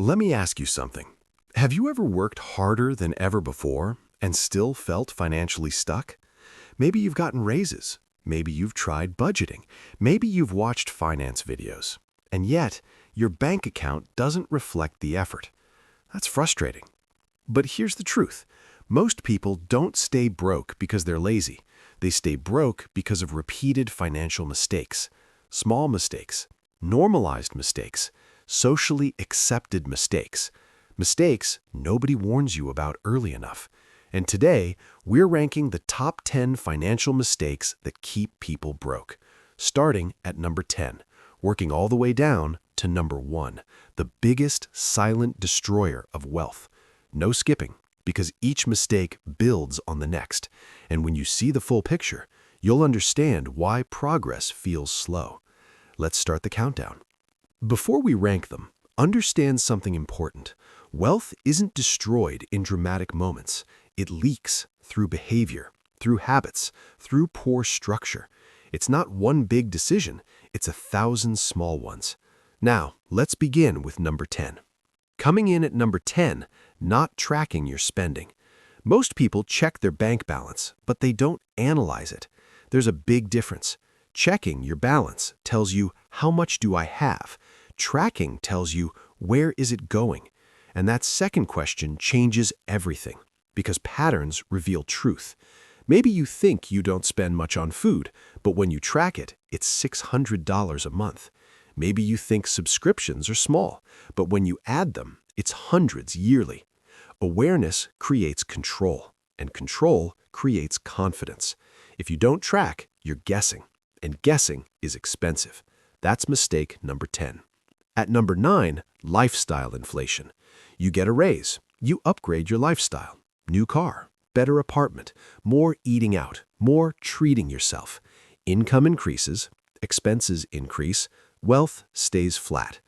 Let me ask you something. Have you ever worked harder than ever before and still felt financially stuck? Maybe you've gotten raises. Maybe you've tried budgeting. Maybe you've watched finance videos. And yet, your bank account doesn't reflect the effort. That's frustrating. But here's the truth. Most people don't stay broke because they're lazy. They stay broke because of repeated financial mistakes. Small mistakes, normalized mistakes, socially accepted mistakes. Mistakes nobody warns you about early enough. And today, we're ranking the top 10 financial mistakes that keep people broke, starting at number 10, working all the way down to number 1, the biggest silent destroyer of wealth. No skipping, because each mistake builds on the next. And when you see the full picture, you'll understand why progress feels slow. Let's start the countdown. Before we rank them, understand something important. Wealth isn't destroyed in dramatic moments. It leaks through behavior, through habits, through poor structure. It's not one big decision, it's 1,000 small ones. Now, let's begin with number 10. Coming in at number 10, not tracking your spending. Most people check their bank balance, but they don't analyze it. There's a big difference. Checking your balance tells you, how much do I have? Tracking tells you, where is it going? And that second question changes everything, because patterns reveal truth. Maybe you think you don't spend much on food, but when you track it, it's $600 a month. Maybe you think subscriptions are small, but when you add them, it's hundreds yearly. Awareness creates control, and control creates confidence. If you don't track, you're guessing, and guessing is expensive. That's mistake number 10. At number 9, lifestyle inflation. You get a raise, you upgrade your lifestyle. New car, better apartment, more eating out, more treating yourself. Income increases, expenses increase, wealth stays flat.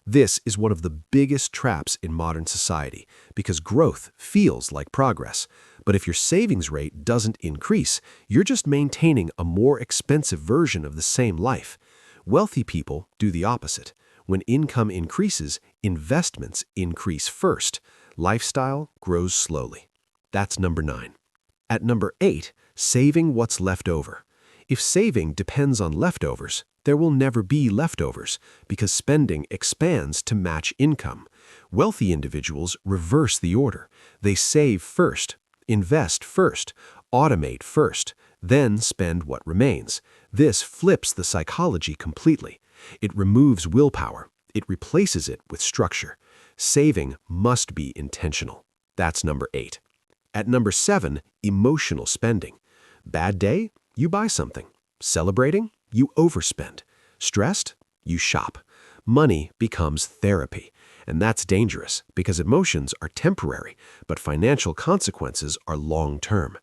This is one of the biggest traps in modern society because growth feels like progress. But if your savings rate doesn't increase, you're just maintaining a more expensive version of the same life. Wealthy people do the opposite. When income increases, investments increase first. Lifestyle grows slowly. That's number 9. At number 8, saving what's left over. If saving depends on leftovers, there will never be leftovers because spending expands to match income. Wealthy individuals reverse the order. They save first, invest first, automate first, then spend what remains. This flips the psychology completely. It removes willpower. It replaces it with structure. Saving must be intentional. That's number 8. At number 7, emotional spending. Bad day? You buy something. Celebrating? You overspend. Stressed? You shop. Money becomes therapy. And that's dangerous because emotions are temporary, but financial consequences are long-term.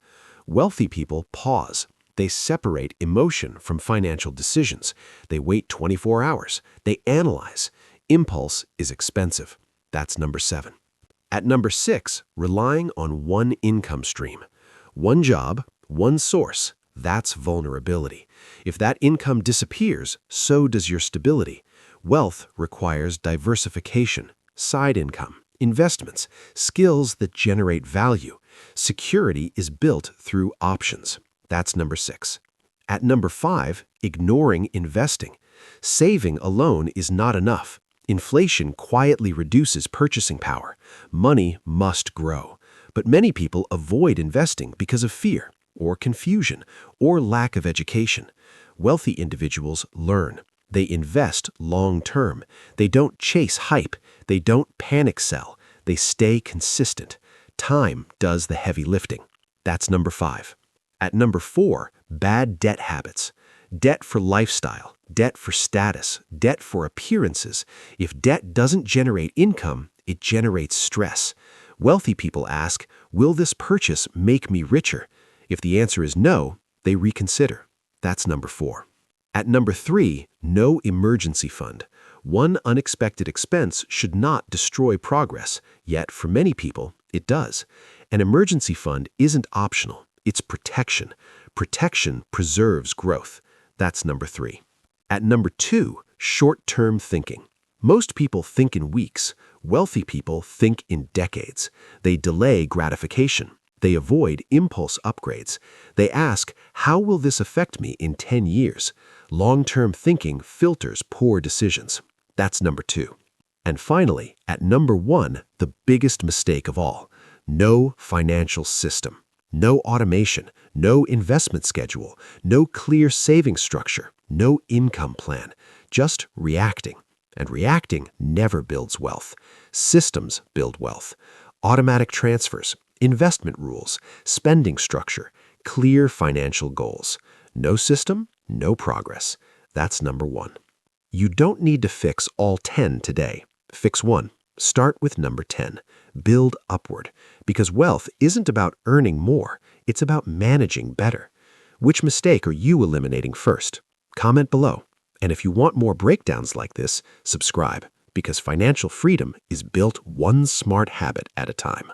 Wealthy people pause. They separate emotion from financial decisions. They wait 24 hours. They analyze. Impulse is expensive. That's number 7. At number 6, relying on one income stream. One job, one source. That's vulnerability. If that income disappears, so does your stability. Wealth requires diversification, side income, investments, skills that generate value. Security is built through options. That's number 6. At number 5, ignoring investing. Saving alone is not enough. Inflation quietly reduces purchasing power. Money must grow. But many people avoid investing because of fear, or confusion, or lack of education. Wealthy individuals learn. They invest long-term. They don't chase hype. They don't panic sell. They stay consistent. Time does the heavy lifting. That's number 5. At number 4, bad debt habits. Debt for lifestyle, debt for status, debt for appearances. If debt doesn't generate income, it generates stress. Wealthy people ask, will this purchase make me richer? If the answer is no, they reconsider. That's number 4. At number 3, no emergency fund. One unexpected expense should not destroy progress, yet for many people, it does. An emergency fund isn't optional, it's protection. Protection preserves growth. That's number 3. At number 2, short-term thinking. Most people think in weeks. Wealthy people think in decades. They delay gratification. They avoid impulse upgrades. They ask, how will this affect me in 10 years? Long-term thinking filters poor decisions. That's number 2. And finally, at number 1, the biggest mistake of all: no financial system. No automation, no investment schedule, no clear saving structure, no income plan, just reacting. And reacting never builds wealth. Systems build wealth. Automatic transfers, investment rules, spending structure, clear financial goals. No system, no progress. That's number 1. You don't need to fix all 10 today. Fix 1. Start with number 10. Build upward. Because wealth isn't about earning more, it's about managing better. Which mistake are you eliminating first? Comment below. And if you want more breakdowns like this, subscribe, because financial freedom is built one smart habit at a time.